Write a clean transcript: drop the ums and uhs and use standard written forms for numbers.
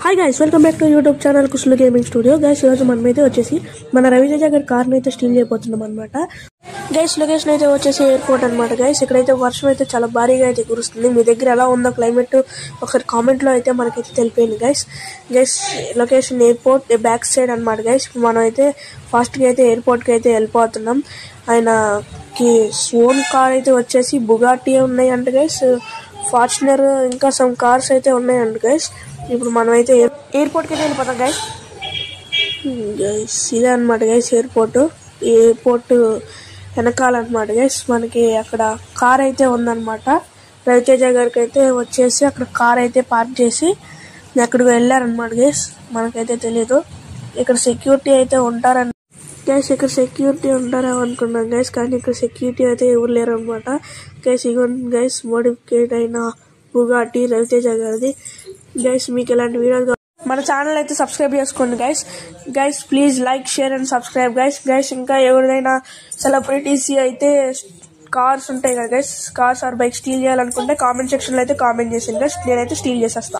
Hi guys, welcome back to YouTube channel Kusulu gaming studio. Guys ఈరోజు మనమైతే వచ్చేసి మన రవితేజ గారి కార్ని అయితే స్టీల్ చేయబోతున్నాం అనమాట. గైస్ లొకేషన్ అయితే వచ్చేసి ఎయిర్పోర్ట్ అనమాట. గైస్ ఇక్కడైతే వర్షం అయితే చాలా భారీగా అయితే కురుస్తుంది. మీ దగ్గర ఎలా ఉందో క్లైమేట్ ఒకసారి కామెంట్ లో అయితే మనకైతే తెలిపోయింది guys. Guys location airport back side అనమాట. గైస్ మనం అయితే ఫాస్ట్ గా అయితే ఎయిర్పోర్ట్ కి అయితే వెళ్ళిపోతున్నాం. ఆయనకి ఓన్ కార్ అయితే వచ్చేసి బుగాటి ఉన్నాయి అంట గైస్, ఫార్చునర్ ఇంకా సమ్ కార్స్ అయితే ఉన్నాయంట గైస్. ఇప్పుడు మనం అయితే ఎయిర్పోర్ట్ కి అయితే వెళ్ళిపోతాం గైస్. ఇదే అనమాట గైస్ ఎయిర్పోర్ట్ వెనకాలన్నమాట గైస్. మనకి అక్కడ కార్ అయితే ఉందన్నమాట. రవితేజ గారికి అయితే వచ్చేసి అక్కడ కార్ అయితే పార్క్ చేసి ఎక్కడికి వెళ్ళారనమాట గైస్. మనకైతే తెలియదు. ఇక్కడ సెక్యూరిటీ అయితే ఉంటారని గైస్, ఇక్కడ సెక్యూరిటీ ఉంటారేమో అనుకున్నాం గైస్, కానీ ఇక్కడ సెక్యూరిటీ అయితే ఎవరు లేరు అనమాట గైస్. ఇగోండి గైస్, మోడిఫికేట్ అయిన బుగాటి రవితేజ గారిది గైస్. మీకు ఇలాంటి వీడియోలు మన ఛానల్ అయితే సబ్స్క్రైబ్ చేసుకోండి guys. Please like, share and subscribe guys. ఇంకా ఎవరిదైనా సెలబ్రిటీస్ అయితే కార్స్ ఉంటాయి కదా guys, cars or bike steal చేయాలనుకుంటే కామెంట్ సెక్షన్ లో అయితే కామెంట్ చేసింది గైస్. నేనైతే స్టీల్ చేసేస్తాను.